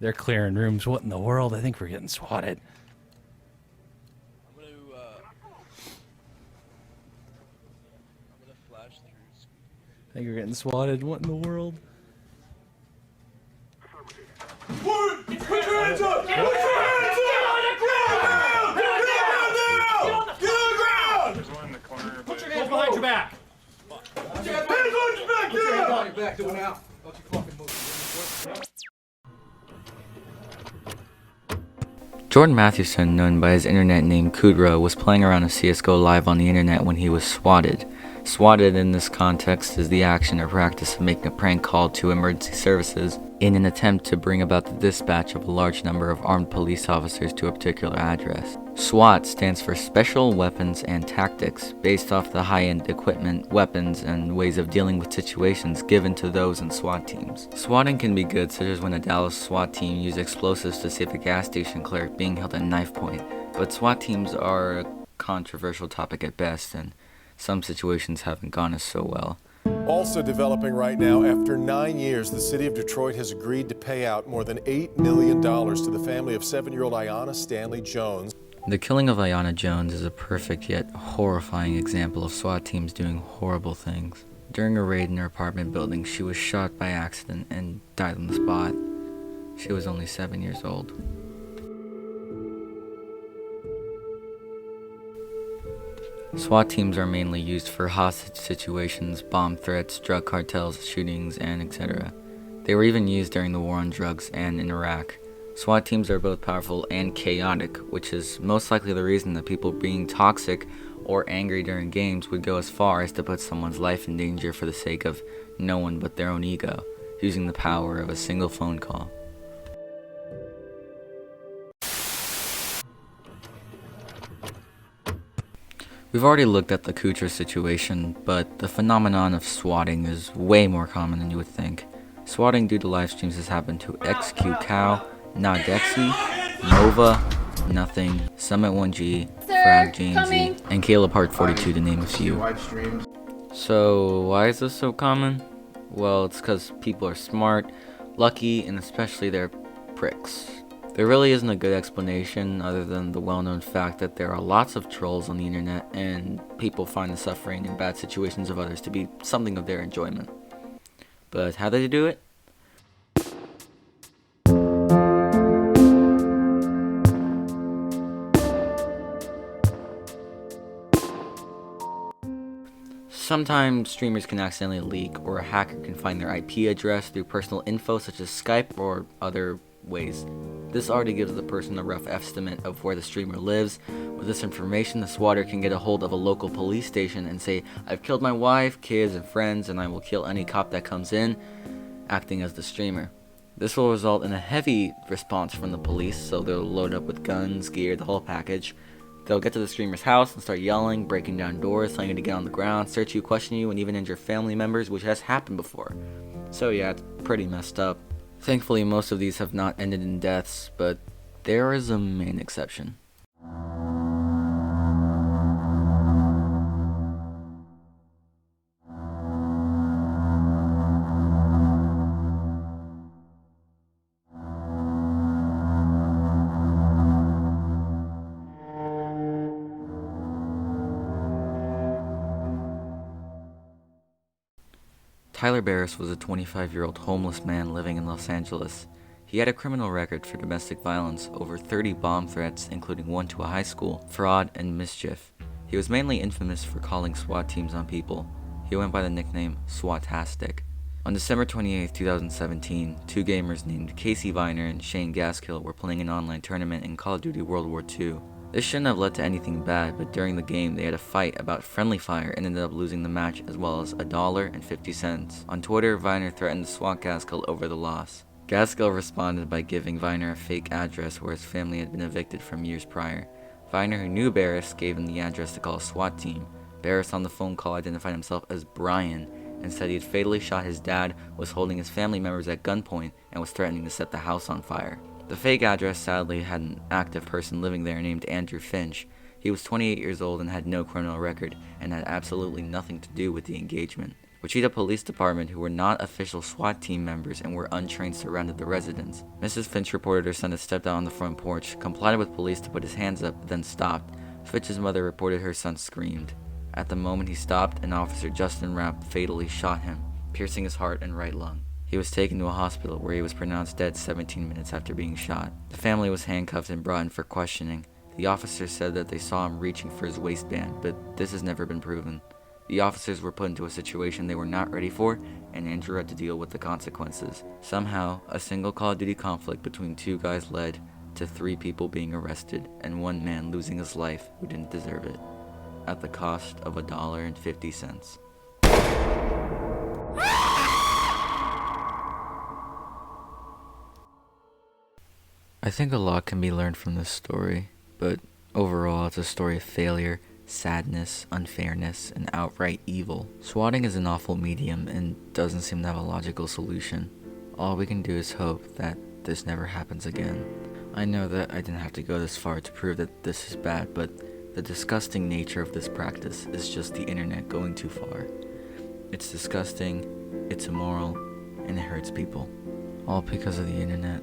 They're clearing rooms. What in the world? I think we're getting swatted. I'm gonna flash through. I think we're getting swatted. What in the world? Put your hands up! Put your hands up! Get on the ground! Get on the ground! Get on the ground! There's one in the corner. Put your hands behind your back. Hands on your back! Put your hands on your back. Do it now. Don't you fucking move. Jordan Mathewson, known by his internet name Kudra, was playing around with CSGO live on the internet when he was swatted. Swatted in this context is the action or practice of making a prank call to emergency services in an attempt to bring about the dispatch of a large number of armed police officers to a particular address. SWAT stands for Special Weapons and Tactics, based off the high-end equipment, weapons, and ways of dealing with situations given to those in SWAT teams. Swatting can be good, such as when a Dallas SWAT team used explosives to save a gas station clerk being held at knife point, but SWAT teams are a controversial topic at best, and some situations haven't gone as so well. Also developing right now, after 9 years, the city of Detroit has agreed to pay out more than $8 million to the family of 7-year-old Ayanna Stanley Jones. The killing of Ayanna Jones is a perfect yet horrifying example of SWAT teams doing horrible things. During a raid in her apartment building, she was shot by accident and died on the spot. She was only 7 years old. SWAT teams are mainly used for hostage situations, bomb threats, drug cartels, shootings, and etc. They were even used during the war on drugs and in Iraq. SWAT teams are both powerful and chaotic, which is most likely the reason that people being toxic or angry during games would go as far as to put someone's life in danger for the sake of no one but their own ego, using the power of a single phone call. We've already looked at the Kucher situation, but the phenomenon of swatting is way more common than you would think. Swatting due to live streams has happened to XQCow, Nadexy, Nova, Nothing, Summit1G, Frag JNZ, and Caleb Hart 42 to name a few. So why is this so common? Well, it's because people are smart, lucky, and especially they're pricks. There really isn't a good explanation other than the well-known fact that there are lots of trolls on the internet and people find the suffering and bad situations of others to be something of their enjoyment. But how do they do it? Sometimes streamers can accidentally leak, or a hacker can find their IP address through personal info such as Skype or other ways. This already gives the person a rough estimate of where the streamer lives. With this information, the swatter can get a hold of a local police station and say, "I've killed my wife, kids, and friends, and I will kill any cop that comes in," acting as the streamer. This will result in a heavy response from the police, so they'll load up with guns, gear, the whole package. They'll get to the streamer's house and start yelling, breaking down doors, telling you to get on the ground, search you, question you, and even injure family members, which has happened before. So yeah, it's pretty messed up. Thankfully, most of these have not ended in deaths, but there is a main exception. Tyler Barris was a 25-year-old homeless man living in Los Angeles. He had a criminal record for domestic violence, over 30 bomb threats, including one to a high school, fraud, and mischief. He was mainly infamous for calling SWAT teams on people. He went by the nickname Swatastic. On December 28, 2017, two gamers named Casey Viner and Shane Gaskill were playing an online tournament in Call of Duty World War II. This shouldn't have led to anything bad, but during the game they had a fight about friendly fire and ended up losing the match as well as $1.50. On Twitter, Viner threatened to swat Gaskill over the loss. Gaskill responded by giving Viner a fake address where his family had been evicted from years prior. Viner, who knew Barris, gave him the address to call a SWAT team. Barris on the phone call identified himself as Brian and said he had fatally shot his dad, was holding his family members at gunpoint, and was threatening to set the house on fire. The fake address sadly had an active person living there named Andrew Finch. He was 28 years old and had no criminal record, and had absolutely nothing to do with the engagement. Wichita Police Department, who were not official SWAT team members and were untrained, surrounded the residence. Mrs. Finch reported her son had stepped out on the front porch, complied with police to put his hands up, then stopped. Finch's mother reported her son screamed. At the moment he stopped, an officer, Justin Rapp, fatally shot him, piercing his heart and right lung. He was taken to a hospital where he was pronounced dead 17 minutes after being shot. The family was handcuffed and brought in for questioning. The officer said that they saw him reaching for his waistband, but this has never been proven. The officers were put into a situation they were not ready for, and Andrew had to deal with the consequences. Somehow, a single Call of Duty conflict between two guys led to 3 people being arrested and 1 man losing his life who didn't deserve it, at the cost of $1.50. I think a lot can be learned from this story, but overall it's a story of failure, sadness, unfairness, and outright evil. Swatting is an awful medium and doesn't seem to have a logical solution. All we can do is hope that this never happens again. I know that I didn't have to go this far to prove that this is bad, but the disgusting nature of this practice is just the internet going too far. It's disgusting, it's immoral, and it hurts people. All because of the internet.